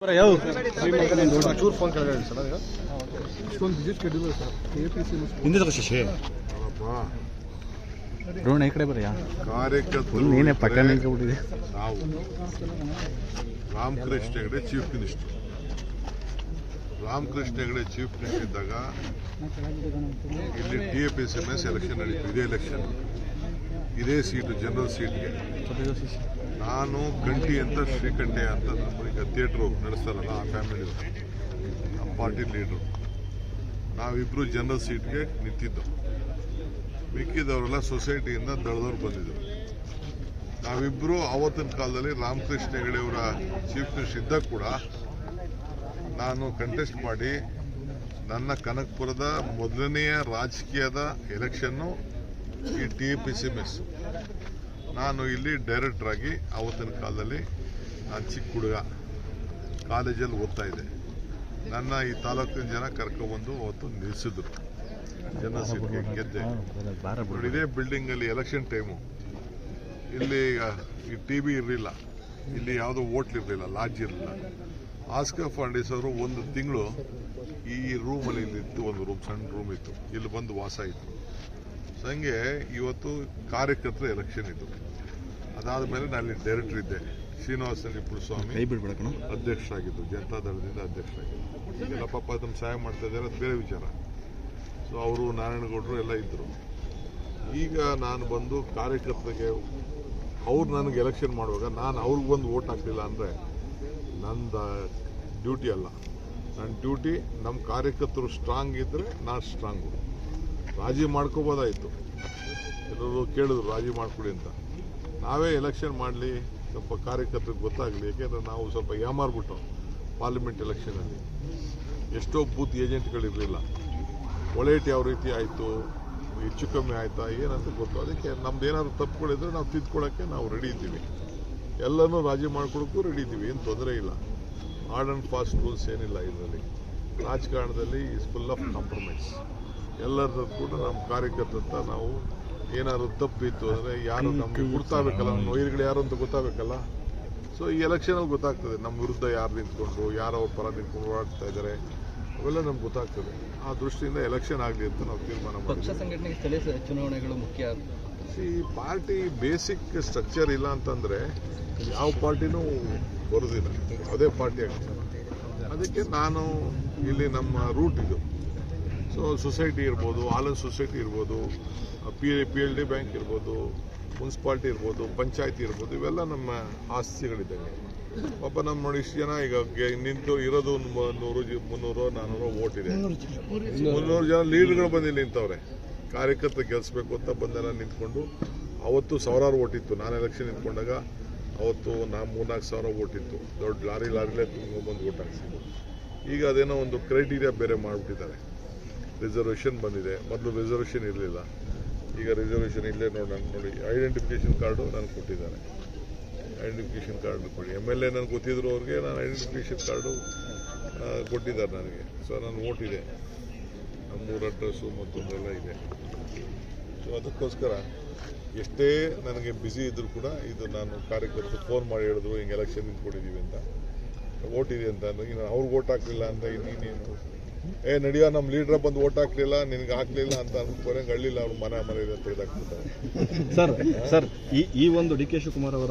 ಚೂರು ಫೋನ್ ಕೆಳಗಡೆ ಸರ್ ಈಗ ಇಷ್ಟೊಂದು ಬಿಸಿ ಶೆಡ್ಯೂಲ್ ಸರ್ KPC ಹಿಂದೆ ತಗೋ ಶಶಿ ರೋಣ ಈ ಕಡೆ ಬರಯ್ಯ ಕಾರ್ಯಕರ್ತರು ನೀನೇ ಪಕ್ಕ ನಿಂತ್ಬಿಟ್ಟಿದೆ. ನಾವು Ramakrishna Hegde chief minister. Ramakrishna Hegde chief minister ಇದ್ದಾಗ ಇಲ್ಲಿ TAPSMS ಎಲೆಕ್ಷನ್ ನಡೀತು. ಇದೇ ಎಲೆಕ್ಷನ್, ಇದೇ ಸೀಟು, ಜನರಲ್ ಸೀಟ್ಗೆ ನಾನು ಕಂಠಿ ಅಂತ ಶ್ರೀಕಂಠೆ ಅಂತ ಈಗ ಥಿಯೇಟ್ರು ನಡೆಸ್ತಾರಲ್ಲ ಆ ಫ್ಯಾಮಿಲಿ, ನಮ್ಮ ಪಾರ್ಟಿ ಲೀಡ್ರು, ನಾವಿಬ್ಬರು ಜನರಲ್ ಸೀಟ್ಗೆ ನಿಂತಿದ್ದು. ಮಿಕ್ಕಿದವರೆಲ್ಲ ಸೊಸೈಟಿಯಿಂದ ದಳದವ್ರು ಬಂದಿದ್ದರು. ನಾವಿಬ್ಬರು ಆವತ್ತಿನ ಕಾಲದಲ್ಲಿ ರಾಮಕೃಷ್ಣ ಹೆಗಡೆಯವರ ಚೀಫ್ ಮಿನಿಸ್ಟರ್ ಇದ್ದಾಗ ಕೂಡ ನಾನು ಕಂಟೆಸ್ಟ್ ಮಾಡಿ ನನ್ನ ಕನಕಪುರದ ಮೊದಲನೆಯ ರಾಜಕೀಯದ ಎಲೆಕ್ಷನ್ನು ಈ TAPSMS. ನಾನು ಇಲ್ಲಿ ಡೈರೆಕ್ಟರ್ ಆಗಿ ಆವತ್ತಿನ ಕಾಲದಲ್ಲಿ ನಾನು ಚಿಕ್ಕ ಹುಡುಗ ಕಾಲೇಜಲ್ಲಿ ಓದ್ತಾ ಇದ್ದೆ. ನನ್ನ ಈ ತಾಲೂಕಿನ ಜನ ಕರ್ಕೊಬಂದು ಅವತ್ತು ನಿಲ್ಲಿಸಿದ್ರು, ಜನ ಸೀಟ್ಗೆ ಗೆದ್ದೆ. ಇದೇ ಬಿಲ್ಡಿಂಗಲ್ಲಿ ಎಲೆಕ್ಷನ್ ಟೈಮು ಇಲ್ಲಿ ಈ TV ಇರಲಿಲ್ಲ, ಇಲ್ಲಿ ಯಾವುದೋ ಹೋಟ್ಲ್ ಇರಲಿಲ್ಲ, ಲಾಡ್ಜ್ ಇರಲಿಲ್ಲ. ಆಸ್ಕರ್ ಫಾಂಡೀಸ್ ಅವರು ಒಂದು ತಿಂಗಳು ಈ ರೂಮಲ್ಲಿ ಇಲ್ಲಿತ್ತು, ಒಂದು ರೂಮ್, ಸಣ್ಣ ರೂಮ್ ಇತ್ತು, ಇಲ್ಲಿ ಬಂದು ವಾಸ ಇತ್ತು. ಸೊ ಹಂಗೆ ಇವತ್ತು ಕಾರ್ಯಕರ್ತರ ಎಲೆಕ್ಷನ್ ಇತ್ತು. ಅದಾದ ಮೇಲೆ ನಾನು ಇಲ್ಲಿ ಡೈರೆಕ್ಟರ್ ಇದ್ದೆ. ಶ್ರೀನಿವಾಸ ಸ್ವಾಮಿ ಅಧ್ಯಕ್ಷರಾಗಿದ್ದು, ಜನತಾದಳದಿಂದ ಅಧ್ಯಕ್ಷರಾಗಿದ್ದು. ಈಗೆಲ್ಲ ಪಾಪ ಅದನ್ನು ಸಹಾಯ ಮಾಡ್ತಾ ಇದ್ದಾರೆ, ಅದು ಬೇರೆ ವಿಚಾರ. ಸೊ ಅವರು ನಾರಾಯಣಗೌಡರು ಎಲ್ಲ ಇದ್ದರು. ಈಗ ನಾನು ಬಂದು ಕಾರ್ಯಕರ್ತರಿಗೆ ಅವ್ರು ನನಗೆ ಎಲೆಕ್ಷನ್ ಮಾಡುವಾಗ ನಾನು ಅವ್ರಿಗೆ ಬಂದು ವೋಟ್ ಹಾಕಲಿಲ್ಲ ಅಂದರೆ ನಂದು ಡ್ಯೂಟಿ ಅಲ್ಲ. ನನ್ನ ಡ್ಯೂಟಿ ನಮ್ಮ ಕಾರ್ಯಕರ್ತರು ಸ್ಟ್ರಾಂಗ್ ಇದ್ದರೆ ನಾನು ಸ್ಟ್ರಾಂಗು. ರಾಜಿ ಮಾಡ್ಕೋಬೋದಾಯಿತು, ಎಲ್ಲರೂ ಕೇಳಿದ್ರು ರಾಜಿ ಮಾಡ್ಕೊಡಿ ಅಂತ. ನಾವೇ ಎಲೆಕ್ಷನ್ ಮಾಡಲಿ, ಸ್ವಲ್ಪ ಕಾರ್ಯಕರ್ತರಿಗೆ ಗೊತ್ತಾಗಲಿ. ಯಾಕೆಂದರೆ ನಾವು ಸ್ವಲ್ಪ ಯಾಮಾರ್ಬಿಟ್ಟು ಪಾರ್ಲಿಮೆಂಟ್ ಎಲೆಕ್ಷನಲ್ಲಿ ಎಷ್ಟೋ ಬೂತ್ ಏಜೆಂಟ್ಗಳಿರಲಿಲ್ಲ. ಒಳೇಟ್ ಯಾವ ರೀತಿ ಆಯಿತು, ಹೆಚ್ಚು ಕಮ್ಮಿ ಆಯಿತಾ ಏನಂತ ಗೊತ್ತು. ಅದಕ್ಕೆ ನಮ್ದು ಏನಾದ್ರು ತಪ್ಪುಗಳಿದ್ರೆ ನಾವು ತಿದ್ಕೊಳ್ಳೋಕ್ಕೆ ನಾವು ರೆಡಿ ಇದ್ದೀವಿ. ಎಲ್ಲನೂ ರಾಜಿ ಮಾಡ್ಕೊಳಕ್ಕೂ ರೆಡಿ ಇದ್ದೀವಿ, ಏನು ತೊಂದರೆ ಇಲ್ಲ. ಹಾರ್ಡ್ ಆ್ಯಂಡ್ ಫಾಸ್ಟ್ ರೂಲ್ಸ್ ಏನಿಲ್ಲ ಇದರಲ್ಲಿ. ರಾಜಕಾರಣದಲ್ಲಿ ಈಸ್ ಫುಲ್ ಆಫ್ ಕಾಂಪ್ರಮೈಸ್. ಎಲ್ಲರದ್ದು ಕೂಡ ನಮ್ಮ ಕಾರ್ಯಕರ್ತಂತ ನಾವು ಏನಾದ್ರು ತಪ್ಪಿತ್ತು ಅಂದರೆ ಯಾರು ನಮಗೆ ಗೊತ್ತಾಗಬೇಕಲ್ಲ, ನಮ್ಮ ವೈರಿಗಳು ಯಾರು ಅಂತ ಗೊತ್ತಾಗಬೇಕಲ್ಲ. ಸೊ ಈ ಎಲೆಕ್ಷನಲ್ಲಿ ಗೊತ್ತಾಗ್ತದೆ ನಮ್ಮ ವಿರುದ್ಧ ಯಾರು ನಿಂತ್ಕೊಂಡು, ಯಾರು ಅವ್ರ ಪರ ನಿಂತ್ಕೊಂಡು ಓಡಾಡ್ತಾ ಇದ್ದಾರೆ, ಅವೆಲ್ಲ ನಮ್ಗೆ ಗೊತ್ತಾಗ್ತದೆ. ಆ ದೃಷ್ಟಿಯಿಂದ ಎಲೆಕ್ಷನ್ ಆಗಲಿ ಅಂತ ನಾವು ತೀರ್ಮಾನ ಪಕ್ಷ ಮಾಡಿದ್ವಿ. ಸಂಘಟನೆಗೆ ಸ್ಥಳೀಯ ಚುನಾವಣೆಗಳು ಮುಖ್ಯ. ಈ ಪಾರ್ಟಿ ಬೇಸಿಕ್ ಸ್ಟ್ರಕ್ಚರ್ ಇಲ್ಲ ಅಂತಂದರೆ ಯಾವ ಪಾರ್ಟಿನೂ ಬರೋದಿಲ್ಲ, ಅದೇ ಪಾರ್ಟಿ ಆಗ್ತದೆ. ಅದಕ್ಕೆ ನಾನು ಇಲ್ಲಿ ನಮ್ಮ ರೂಟ್ ಇದು. ಸೊ ಸೊಸೈಟಿ ಇರ್ಬೋದು, ಆಲನ್ ಸೊಸೈಟಿ ಇರ್ಬೋದು, PLD ಬ್ಯಾಂಕ್ ಇರ್ಬೋದು, ಮುನ್ಸಿಪಾಲ್ಟಿ ಇರ್ಬೋದು, ಪಂಚಾಯತಿ ಇರ್ಬೋದು, ಇವೆಲ್ಲ ನಮ್ಮ ಆಸ್ತಿಗಳಿದ್ದಾವೆ. ಪಾಪ ನಮ್ಮ ನೋಡಿ ಇಷ್ಟು ಜನ ಈಗ ನಿಂತು ಇರೋದು 100, 300, 400 ವೋಟ್ ಇದೆ. 300 ಜನ ಲೀಡರ್ಗಳು ಬಂದು ನಿಂತವ್ರೆ. ಕಾರ್ಯಕರ್ತ ಗೆಲ್ಲಿಸ್ಬೇಕು ಅಂತ ಬಂದೆಲ್ಲ ನಿಂತ್ಕೊಂಡು. ಅವತ್ತು ಸಾವಿರಾರು ವೋಟ್ ಇತ್ತು. ನಾನು ಎಲೆಕ್ಷನ್ ನಿಂತ್ಕೊಂಡಾಗ ಅವತ್ತು 3-4 ಸಾವಿರ ವೋಟ್ ಇತ್ತು. ದೊಡ್ಡ ಲಾರಿಲೇ ತುಂಬಿಕೊಂಡು ವೋಟ್ ಹಾಕ್ಸಿದ್ದು. ಈಗ ಅದೇನೋ ಒಂದು ಕ್ರೈಟೀರಿಯಾ ಬೇರೆ ಮಾಡಿಬಿಟ್ಟಿದ್ದಾರೆ. ರಿಸರ್ವೇಷನ್ ಬಂದಿದೆ, ಮೊದಲು ರಿಸರ್ವೇಷನ್ ಇರಲಿಲ್ಲ, ಈಗ ರಿಸರ್ವೇಷನ್ ಇಲ್ಲೇ ನೋಡಿ ಐಡೆಂಟಿಫಿಕೇಷನ್ ಕಾರ್ಡು ನನಗೆ ಕೊಟ್ಟಿದ್ದಾರೆ. ಐಡೆಂಟಿಫಿಕೇಷನ್ ಕಾರ್ಡ್ ಕೊಡಿ. MLA ನನಗೆ ಗೊತ್ತಿದ್ರು ಅವ್ರಿಗೆ ನಾನು ಐಡೆಂಟಿಫಿಕೇಷನ್ ಕಾರ್ಡು ಕೊಟ್ಟಿದ್ದಾರೆ ನನಗೆ. ಸೊ ನನ್ನ ವೋಟ್ ಇದೆ, ನಮ್ಮೂರ ಅಡ್ರೆಸ್ಸು ಮತ್ತೊಂದೆಲ್ಲ ಇದೆ. ಸೊ ಅದಕ್ಕೋಸ್ಕರ ಎಷ್ಟೇ ನನಗೆ ಬ್ಯುಸಿ ಇದ್ದರೂ ಕೂಡ ಇದು ನಾನು ಕಾರ್ಯಕರ್ತರು ಫೋನ್ ಮಾಡಿ ಹೇಳಿದ್ರು ಹಿಂಗೆ ಎಲೆಕ್ಷನ್ ನಿಂತ್ಕೊಂಡಿದ್ದೀವಿ ಅಂತ, ವೋಟ್ ಇದೆ ಅಂತ. ಇನ್ನು ಅವ್ರಿಗೆ ವೋಟ್ ಹಾಕಲಿಲ್ಲ ಅಂತ ಇನ್ನೇನು ನಡಿಯೋ ನಮ್ಮ ಲೀಡ್ರ ಬಂದು ವೋಟ್ ಹಾಕ್ಲಿಲ್ಲ, ನಿನಗೆ ಹಾಕ್ಲಿಲ್ಲ ಅಂತ ಅನ್ಕೊಂಡೆ. ಹಳ್ಳಿಲ್ಲ ಅವ್ರು ಮನೆ ತೆಗೆದಾಕ್ಬಿಡ್ತಾರೆ. ಸರ್ ಈ ಒಂದು DK ಶಿವಕುಮಾರ್ ಅವರ